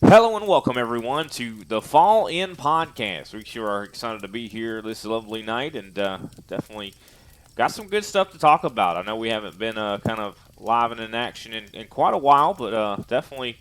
Hello and welcome everyone to the Fall In Podcast. We sure are excited to be here this lovely night, and definitely got some good stuff to talk about. I know we haven't been kind of live and in action in quite a while, but definitely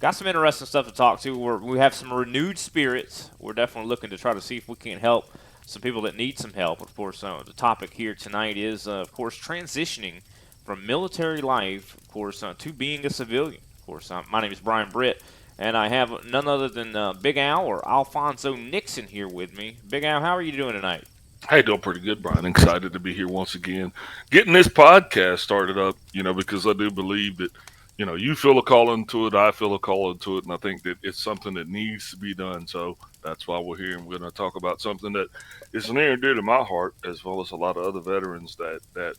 got some interesting stuff to talk to. We have some renewed spirits. We're definitely looking to try to see if we can help some people that need some help. Of course, the topic here tonight is, of course, transitioning from military life, of course, to being a civilian. Of course, my name is Brian Britt, and I have none other than Big Al or Alfonso Nixon here with me. Big Al, how are you doing tonight? Hey, doing pretty good, Brian. Excited to be here once again, getting this podcast started up. Because I do believe that, you feel a call into it, I feel a call into it, and I think that it's something that needs to be done. So that's why we're here, and we're going to talk about something that is near and dear to my heart, as well as a lot of other veterans. That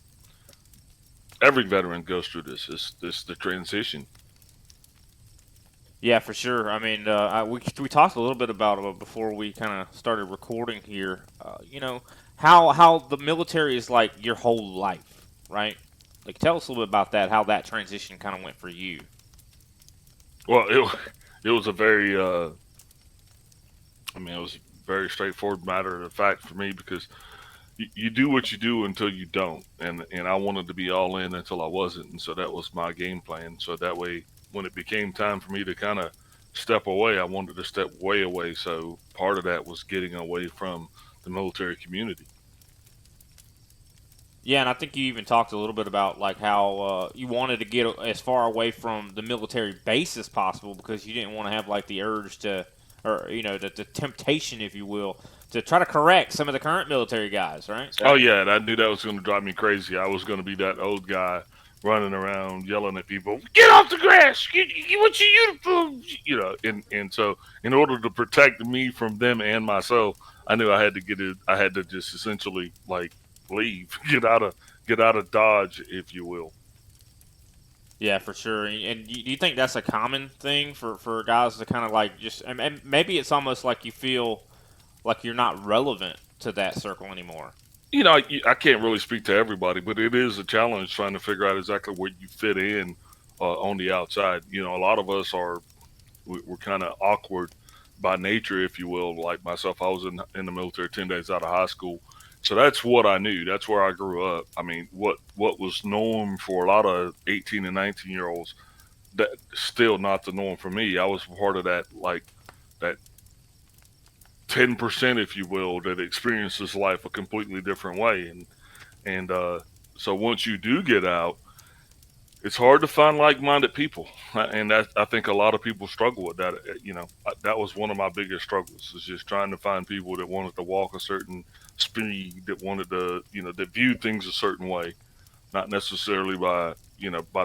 every veteran goes through this the transition. Yeah, for sure. I mean, we talked a little bit about it before we kind of started recording here. How the military is like your whole life, right? Like, tell us a little bit about that. How that transition kind of went for you. Well, it was a very, it was a very straightforward matter of fact for me because you do what you do until you don't, and I wanted to be all in until I wasn't, and so that was my game plan. So that way, when it became time for me to kind of step away, I wanted to step way away. So part of that was getting away from the military community. Yeah, and I think you even talked a little bit about like how you wanted to get as far away from the military base as possible because you didn't want to have like the urge to, or the temptation, if you will, to try to correct some of the current military guys, right? Oh yeah, and I knew that was going to drive me crazy. I was going to be that old guy running around yelling at people, "Get off the grass! Get what's your uniform?" And so in order to protect me from them and myself, I knew I had to get it. I had to just essentially like leave, get out of Dodge, if you will. Yeah, for sure. And do you think that's a common thing for guys to kind of like just, and maybe it's almost like you feel like you're not relevant to that circle anymore? I can't really speak to everybody, but it is a challenge trying to figure out exactly where you fit in on the outside. A lot of us we're kind of awkward by nature, if you will. Like myself, I was in the military 10 days out of high school, so that's what I knew. That's where I grew up. I mean, what was norm for a lot of 18 and 19 year olds, that still not the norm for me. I was part of that that 10%, if you will, that experiences life a completely different way, and so once you do get out, it's hard to find like-minded people, and that I think a lot of people struggle with that. That was one of my biggest struggles, is just trying to find people that wanted to walk a certain speed, that wanted to, that viewed things a certain way, not necessarily by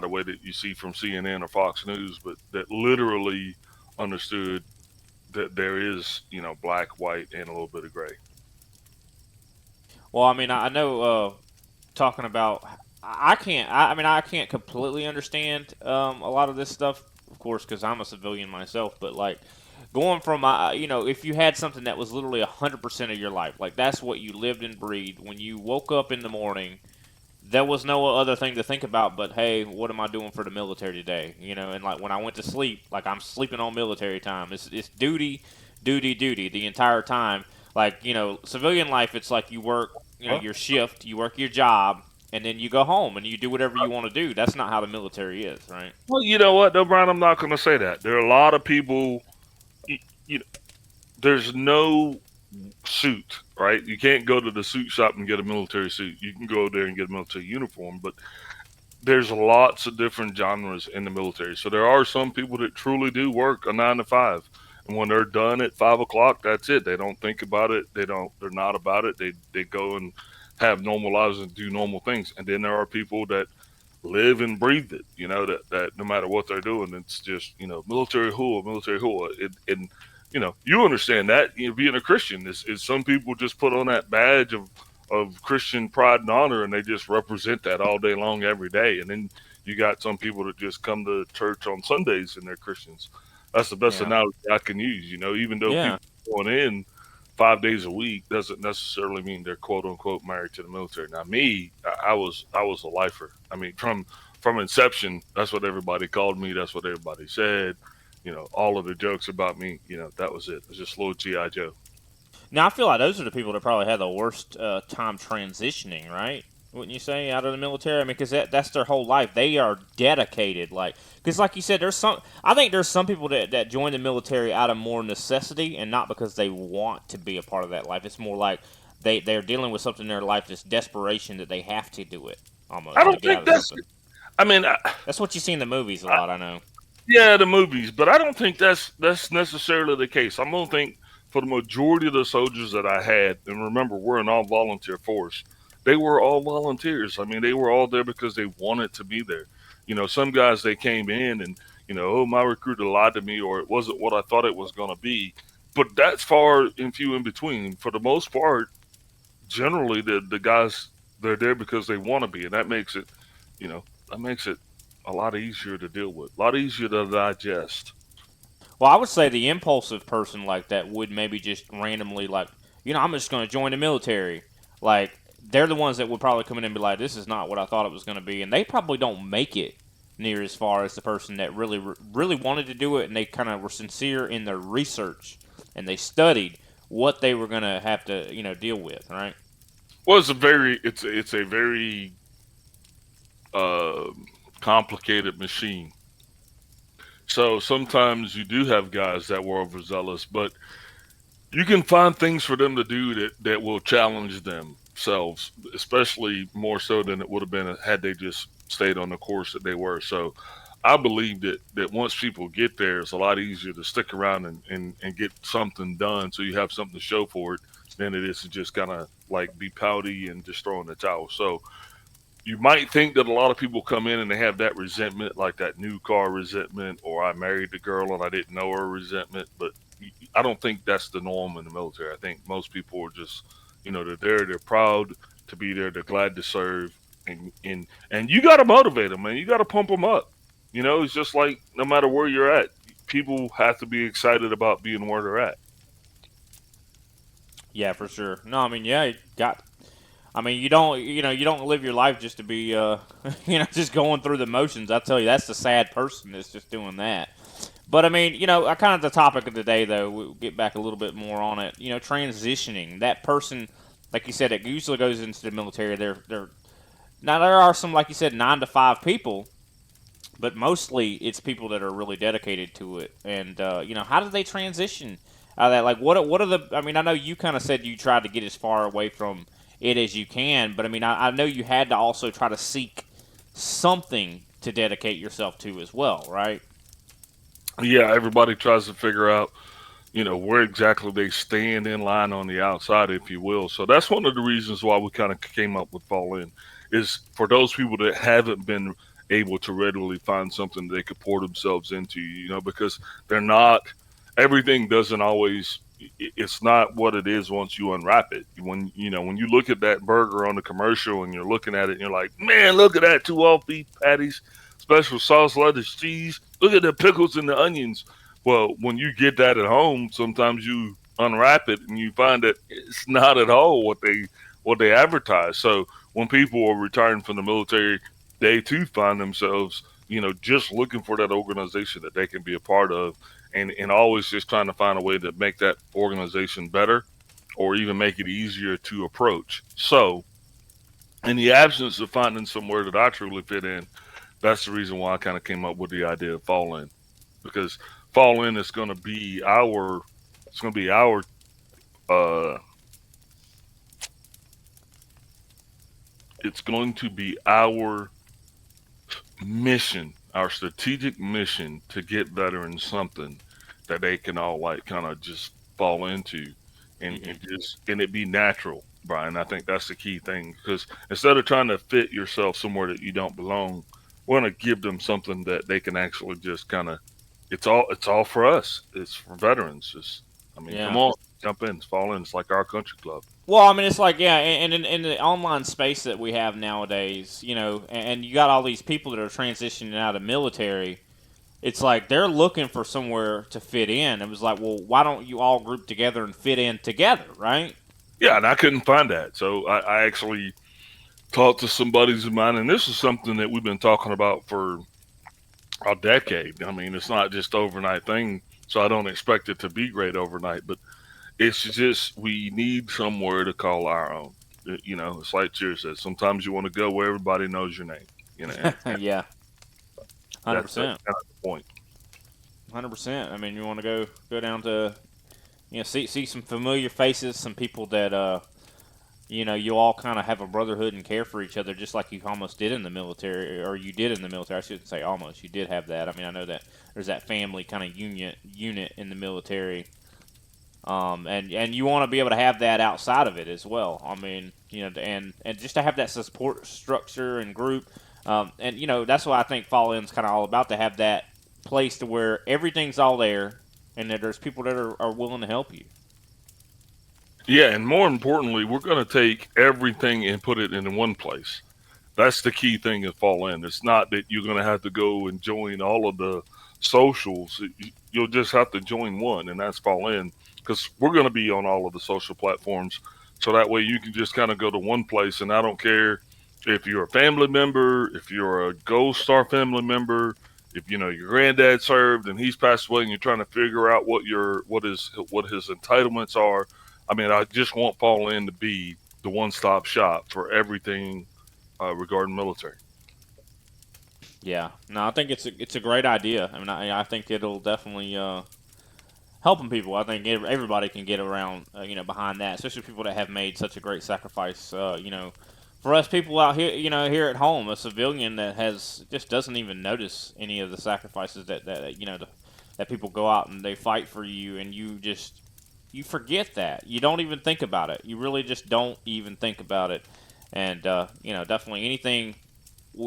the way that you see from CNN or Fox News, but that literally understood that there is, black, white, and a little bit of gray. Well, I mean, I know talking about, I can't. I mean, I can't completely understand a lot of this stuff, of course, because I'm a civilian myself. But like going from, if you had something that was literally 100% of your life, like that's what you lived and breathed. When you woke up in the morning, there was no other thing to think about but, hey, what am I doing for the military today? And like when I went to sleep, like I'm sleeping on military time. It's duty, duty, duty the entire time. Like civilian life, it's like you work, Huh? your shift, you work your job, and then you go home and you do whatever you want to do. That's not how the military is, right? Well, you know what, though, Brian, I'm not going to say that. There are a lot of people. You, you know, there's no suit, right? You can't go to the suit shop and get a military suit. You can go there and get a military uniform, but there's lots of different genres in the military. So there are some people that truly do work a 9 to 5, and when they're done at 5 o'clock, that's it. They don't think about it. They don't. They're not about it. They go and have normal lives and do normal things. And then there are people that live and breathe it. That no matter what they're doing, it's just military hula, military hula. And you understand that, being a Christian is some people just put on that badge of Christian pride and honor, and they just represent that all day long, every day. And then you got some people that just come to church on Sundays and they're Christians. That's the best Yeah. analogy I can use. Even though Yeah. people going in 5 days a week doesn't necessarily mean they're quote unquote married to the military. Now, me, I was a lifer. I mean, from inception, that's what everybody called me. That's what everybody said. all of the jokes about me, that was it. It was just little GI Joe. Now I feel like those are the people that probably had the worst time transitioning, right? Wouldn't you say, out of the military? I mean, because that's their whole life. They are dedicated, like, because like you said, there's some. I think there's some people that join the military out of more necessity and not because they want to be a part of that life. It's more like they're dealing with something in their life that's desperation that they have to do it I almost to don't get think out of that's. something. I mean, That's what you see in the movies a I, lot. I know. yeah, the movies, but I don't think that's necessarily the case. I'm gonna think for the majority of the soldiers that I had, and remember, we're an all volunteer force. They were all volunteers. I mean, they were all there because they wanted to be there. Some guys they came in and oh, my recruiter lied to me, or it wasn't what I thought it was gonna be. But that's far and few in between. For the most part, generally the guys they're there because they want to be, and that makes it a lot easier to deal with, a lot easier to digest. Well, I would say the impulsive person like that would maybe just randomly like, I'm just going to join the military. Like they're the ones that would probably come in and be like, this is not what I thought it was going to be, and they probably don't make it near as far as the person that really wanted to do it, and they kind of were sincere in their research and they studied what they were going to have to deal with, right? Well, it's a very uh, complicated machine. So sometimes you do have guys that were overzealous, but you can find things for them to do that will challenge themselves, especially more so than it would have been had they just stayed on the course that they were. So I believe that once people get there, it's a lot easier to stick around and get something done so you have something to show for it than it is to just kind of like be pouty and just throw in the towel. So you might think that a lot of people come in and they have that resentment, like that new car resentment, or I married the girl and I didn't know her resentment. But I don't think that's the norm in the military. I think most people are just, they're there, they're proud to be there, they're glad to serve, and you got to motivate them, man. You got to pump them up. It's just like no matter where you're at, people have to be excited about being where they're at. Yeah, for sure. No, I mean, yeah, you got. I mean, you don't live your life just to be, just going through the motions. I tell you, that's the sad person that's just doing that. But I mean, I kind of the topic of the day, though. We'll get back a little bit more on it. Transitioning that person, like you said, it usually goes into the military. They're now there are some, like you said, 9 to 5 people, but mostly it's people that are really dedicated to it. And how do they transition out of that? Like, what are the? I mean, I know you kind of said you tried to get as far away from it as you can, but I mean, I know you had to also try to seek something to dedicate yourself to as well, right? Yeah, everybody tries to figure out where exactly they stand in line on the outside, if you will. So that's one of the reasons why we kind of came up with Fall In, is for those people that haven't been able to readily find something they could pour themselves into, because they're not, everything doesn't always, it's not what it is once you unwrap it. When you look at that burger on the commercial and you're looking at it and you're like, man, look at that, two all beef patties, special sauce, lettuce, cheese. Look at the pickles and the onions. Well, when you get that at home, sometimes you unwrap it and you find that it's not at all what they advertise. So when people are retiring from the military, they too find themselves, just looking for that organization that they can be a part of, and always just trying to find a way to make that organization better or even make it easier to approach. So in the absence of finding somewhere that I truly fit in, that's the reason why I kind of came up with the idea of Fall In, because Fall In is going to be our uh it's going to be our mission, our strategic mission to get veterans something that they can all like kind of just fall into, and Hmm. it be natural, Brian. I think that's the key thing, because instead of trying to fit yourself somewhere that you don't belong, we want to give them something that they can actually just kind of, it's all for us. It's for veterans. Just, I mean, come Yeah. on, jump in, fall in. It's like our country club. Well, I mean, it's like, yeah, and in the online space that we have nowadays, and you got all these people that are transitioning out of military. It's like they're looking for somewhere to fit in. It was like, well, why don't you all group together and fit in together, right? Yeah, and I couldn't find that, so I actually talked to some buddies of mine, and this is something that we've been talking about for a decade. I mean, it's not just overnight thing, so I don't expect it to be great overnight. But it's just we need somewhere to call our own. You know, it's like Cheer says. Sometimes you want to go where everybody knows your name. You know, and Yeah, hundred that's percent, kind of the point. 100%. I mean, you want to go down to see some familiar faces, some people that you all kind of have a brotherhood and care for each other, just like you almost did in the military, or you did in the military. I shouldn't say almost. You did have that. I mean, I know that there's that family kind of unit in the military, and you want to be able to have that outside of it as well. I mean, and just to have that support structure and group, and that's what I think Fall In's kind of all about, to have that place to where everything's all there, and that there's people that are willing to help you. Yeah, and more importantly, we're going to take everything and put it in one place. That's the key thing at Fall In. It's not that you're going to have to go and join all of the socials. You'll just have to join one, and that's Fall In, because we're going to be on all of the social platforms. So that way you can just kind of go to one place, and I don't care if you're a family member, if you're a Gold Star family member, if your granddad served and he's passed away, and you're trying to figure out what his entitlements are. I mean, I just want Fall In to be the one-stop shop for everything regarding military. Yeah, no, I think it's a great idea. I mean, I think it'll definitely helping people. I think everybody can get around, behind that, especially people that have made such a great sacrifice. For us people out here, here at home, a civilian that has just doesn't even notice any of the sacrifices that people go out and they fight for you, and you forget that. You don't even think about it. You really just don't even think about it. And definitely anything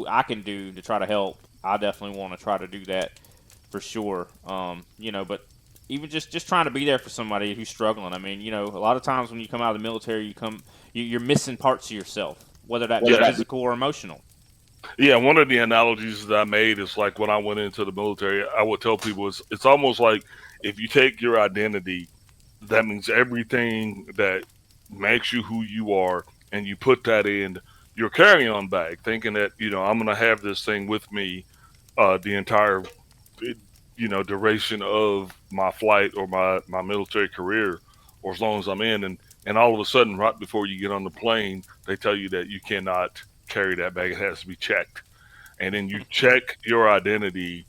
I can do to try to help, I definitely want to try to do that for sure. But even just trying to be there for somebody who's struggling. I mean, a lot of times when you come out of the military, you're missing parts of yourself, whether that be Yeah, physical or emotional. yeah. One of the analogies that I made is like when I went into the military, I would tell people it's almost like if you take your identity, that means everything that makes you who you are, and you put that in your carry-on bag, thinking that I'm going to have this thing with me the entire duration of my flight or my military career, or as long as I'm in, and all of a sudden, right before you get on the plane, they tell you that you cannot carry that bag; it has to be checked, and then you check your identity,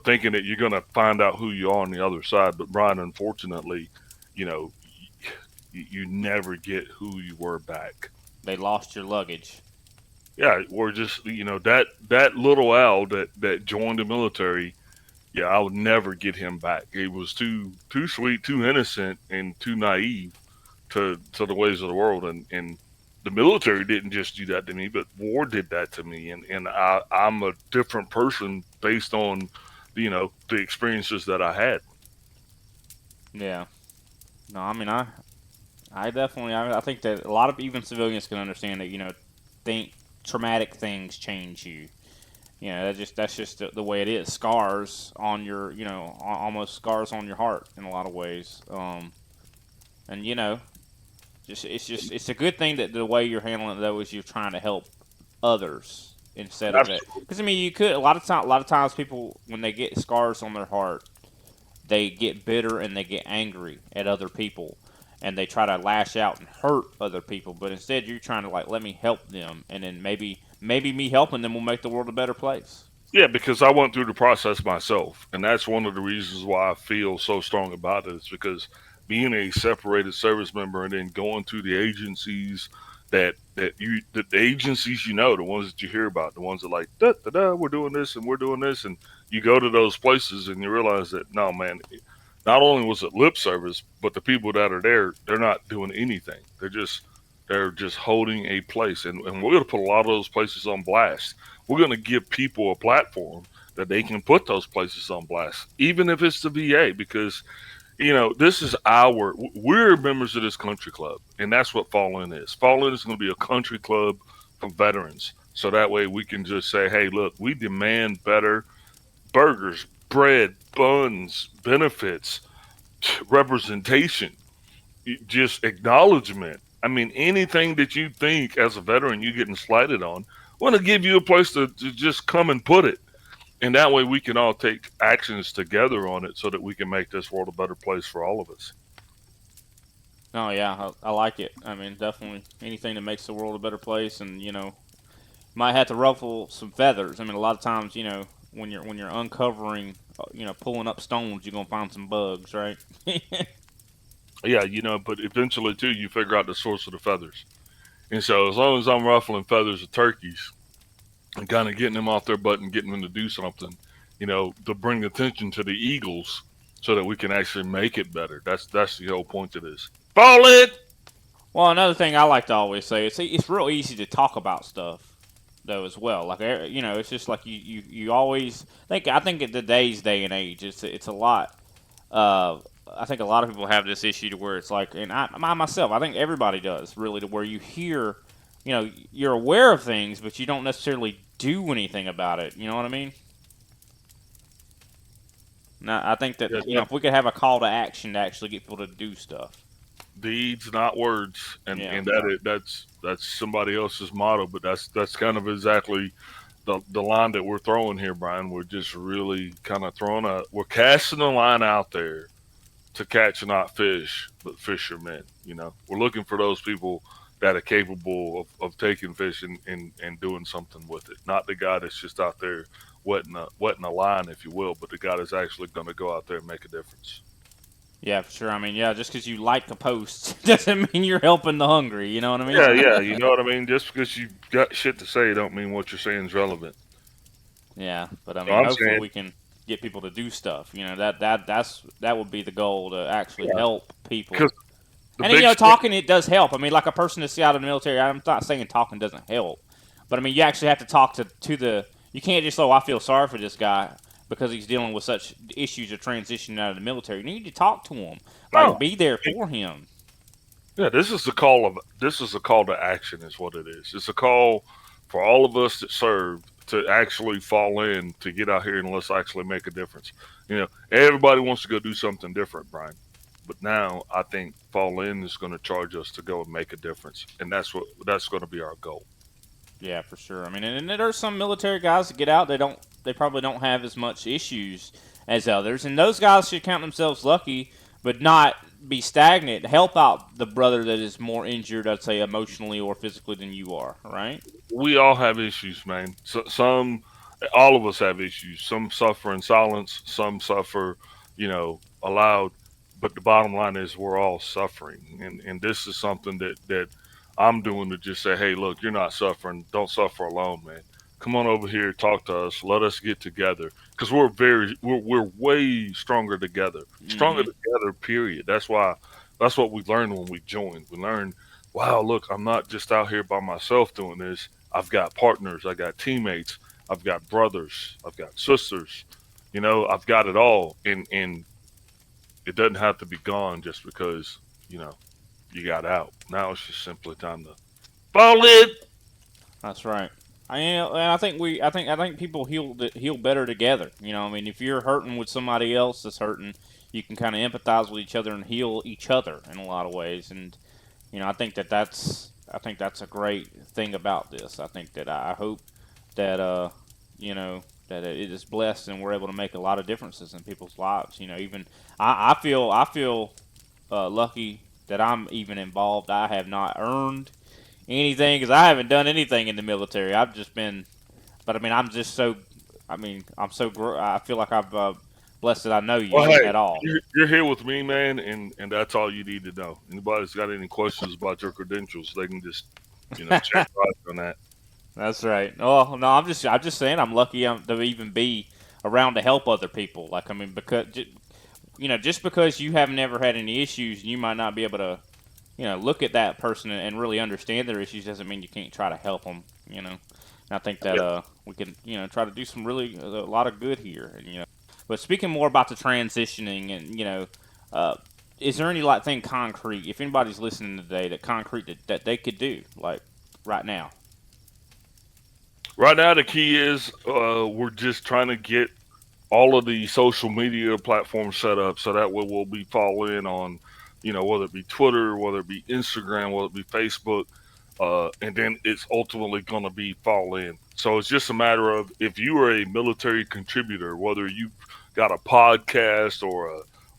thinking that you're going to find out who you are on the other side. But Brian, unfortunately, you know, you never get who you were back. They lost your luggage. Yeah, or just that little Al that joined the military. Yeah, I would never get him back. He was too sweet, too innocent, and too naive to the ways of the world. And the military didn't just do that to me, but war did that to me. And I'm a different person based on the experiences that I had. Yeah. No, I mean, I definitely, I think that a lot of even civilians can understand that, think traumatic things change you. That's just the way it is. Scars on your, almost scars on your heart in a lot of ways. And it's a good thing that the way you're handling it though is you're trying to help others instead of it. Absolutely. Because I mean, you could a lot of times people when they get scars on their heart, they get bitter and they get angry at other people, and they try to lash out and hurt other people. But instead, you're trying to like let me help them, and then maybe me helping them will make the world a better place. Yeah, because I went through the process myself, and that's one of the reasons why I feel so strong about it. Is because being a separated service member and then going to the agencies the agencies the ones that you hear about, the ones that like da da da, we're doing this and we're doing this, and you go to those places and you realize that no man, not only was it lip service, but the people that are there, they're not doing anything. They're just holding a place, and we're going to put a lot of those places on blast. We're going to give people a platform that they can put those places on blast, even if it's the VA, because this is we're members of this country club, and that's what Fall In is. Fall In is going to be a country club for veterans, so that way we can just say, hey, look, we demand better burgers, bread, buns, benefits, representation, just acknowledgement. I mean, anything that you think as a veteran you're getting slighted on, want to give you a place to just come and put it. And that way we can all take actions together on it so that we can make this world a better place for all of us. Oh yeah, I like it. I mean, definitely anything that makes the world a better place, and might have to ruffle some feathers. I mean, a lot of times, when you're uncovering, pulling up stones, you're gonna find some bugs, right? Yeah, but eventually too, you figure out the source of the feathers. And so as long as I'm ruffling feathers of turkeys and kind of getting them off their butt and getting them to do something, to bring attention to the eagles so that we can actually make it better. That's the whole point of this. Fall in. Well, another thing I like to always say is it's real easy to talk about stuff though as well. Like it's just like you always think. I think in today's day and age, it's a lot. I think a lot of people have this issue to where it's like, and I myself, I think everybody does really, to where you hear, you're aware of things, but you don't necessarily do anything about it. You know what I mean? Now, I think that Yeah, if we could have a call to action to actually get people to do stuff. deeds, not words, and Yeah. and that's somebody else's motto, but that's kind of exactly the line that we're throwing here, Brian. We're just really kind of we're casting a line out there to catch not fish, but fishermen. We're looking for those people that are capable of taking fish and doing something with it. Not the guy that's just out there wetting a line, if you will, but the guy that's actually going to go out there and make a difference. Yeah, for sure. I mean, yeah, just because you like a post doesn't mean you're helping the hungry. You know what I mean? Yeah, yeah, you know what I mean. Just because you got shit to say, don't mean what you're saying is relevant. Yeah, but I So mean, I'm hopefully saying, we can get people to do stuff. That would be the goal, to actually help people. because the And big stick, talking, it does help. I mean, like a person that's out of the military, I'm not saying talking doesn't help, but I mean, you actually have to talk to the. You can't just, I feel sorry for this guy because he's dealing with such issues of transitioning out of the military. You need to talk to him, like no, be there for him. yeah, this is a call to action, is what it is. It's a call for all of us that served to actually fall in to get out here and let's actually make a difference. Everybody wants to go do something different, Brian. But now I think fall in is going to charge us to go and make a difference, and that's going to be our goal. Yeah, for sure. I mean, and there are some military guys that get out. They probably don't have as much issues as others, and those guys should count themselves lucky, but not be stagnant. Help out the brother that is more injured, I'd say, emotionally or physically than you are. Right? We all have issues, man. All of us have issues. Some suffer in silence, some suffer, aloud. But the bottom line is we're all suffering, and this is something that I'm doing to just say, hey, look, you're not suffering. Don't suffer alone, man. Come on over here, talk to us. Let us get together because we're way stronger together. Stronger Mm-hmm. together. Period. That's what we learned when we joined. We learned, wow, look, I'm not just out here by myself doing this. I've got partners. I got teammates. I've got brothers. I've got sisters. I've got it all, and it doesn't have to be gone just because you got out. Now it's just simply time to fall in. That's right. And I think I think people heal better together. I mean, if you're hurting with somebody else that's hurting, you can kind of empathize with each other and heal each other in a lot of ways. And I think that's a great thing about this. I think that I hope that that it is blessed and we're able to make a lot of differences in people's lives. Even I feel lucky that I'm even involved. I have not earned anything because I haven't done anything in the military. I've just been, but I mean, I'm just so. I mean, I feel like I've blessed that I know Well, you hey, at all. you're here with me, man, and that's all you need to know. Anybody's got any questions about your credentials, they can just check right on that. That's right. Oh no, I'm just saying I'm lucky to even be around to help other people. Like I mean, because just because you have never had any issues, you might not be able to look at that person and really understand their issues. Doesn't mean you can't try to help them. And I think that Yeah. we can try to do some really a lot of good here. And. But speaking more about the transitioning, and is there any like thing concrete? If anybody's listening today, that concrete that they could do like right now. Right now, the key is we're just trying to get all of the social media platforms set up so that way we'll be following on, whether it be Twitter, whether it be Instagram, whether it be Facebook. and then it's ultimately going to be fall in. So it's just a matter of if you are a military contributor, whether you've got a podcast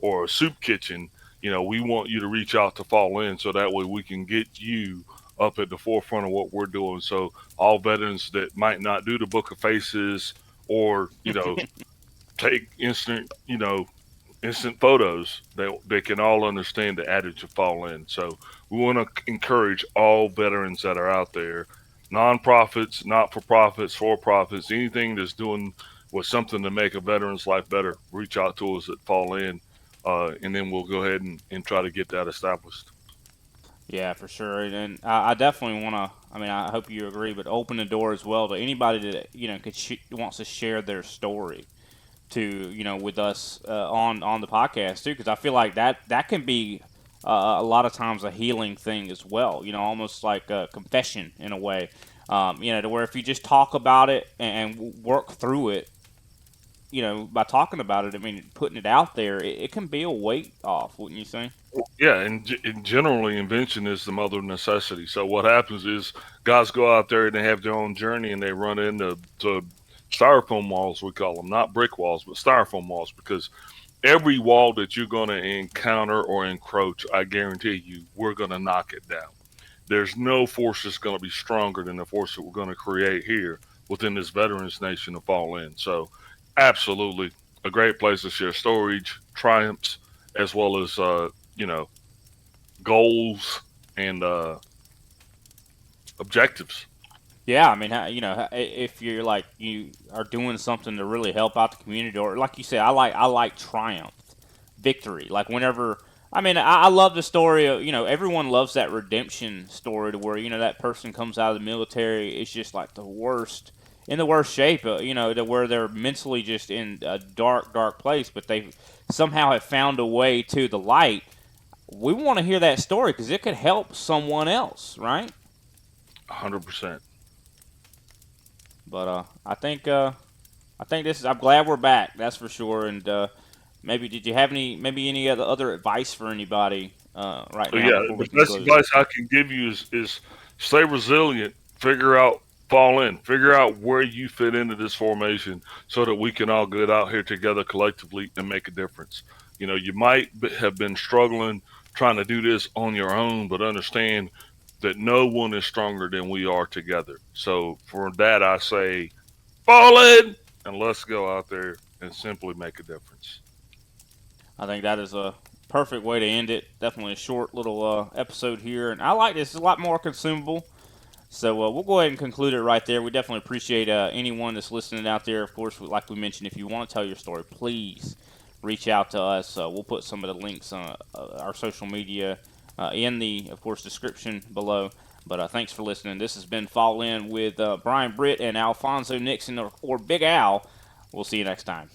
or a soup kitchen, we want you to reach out to fall in so that way we can get you up at the forefront of what we're doing. So all veterans that might not do the Book of Faces or take instant photos, they can all understand the adage of fall in. So we want to encourage all veterans that are out there, nonprofits, not for profits, for profits, anything that's doing with something to make a veteran's life better. Reach out to us at Fall In, and then we'll go ahead and try to get that established. Yeah, for sure. And I definitely want to. I mean, I hope you agree, but open the door as well to anybody that wants to share their story to with us on the podcast too, because I feel like that can be a lot of times a healing thing as well. Almost like a confession in a way. To where if you just talk about it and work through it, by talking about it, I mean, putting it out there, it can be a weight off, wouldn't you say? Yeah, and generally, invention is the mother of necessity. So what happens is guys go out there and they have their own journey and they run into styrofoam walls, we call them, not brick walls, but styrofoam walls, because every wall that you're going to encounter or encroach, I guarantee you, we're going to knock it down. There's no force that's going to be stronger than the force that we're going to create here within this veterans nation to fall in. So, absolutely, a great place to share storage, triumphs, as well as you know goals and objectives. Yeah, I mean, if you're like you are doing something to really help out the community, or like you said, I like triumph, victory. Like whenever, I mean, I love the story of everyone loves that redemption story to where that person comes out of the military, it's just like the worst in the worst shape, to where they're mentally just in a dark place, but they somehow have found a way to the light. We want to hear that story because it could help someone else, right? 100%. But I think this is. I'm glad we're back. That's for sure. And maybe did you have any other advice for anybody right So now yeah, before the we best conclude? advice I can give you is stay resilient. Figure out, fall in. Figure out where you fit into this formation, so that we can all get out here together collectively and make a difference. You might have been struggling trying to do this on your own, but understand that no one is stronger than we are together. So for that, I say, fall in and let's go out there and simply make a difference. I think that is a perfect way to end it. Definitely a short little episode here, and I like this. It's a lot more consumable. So we'll go ahead and conclude it right there. We definitely appreciate anyone that's listening out there. Of course, like we mentioned, if you want to tell your story, please reach out to us. We'll put some of the links on our social media in the, of course, description below. But thanks for listening. This has been Fall In with Brian Britt and Alfonso Nixon, or Big Al. We'll see you next time.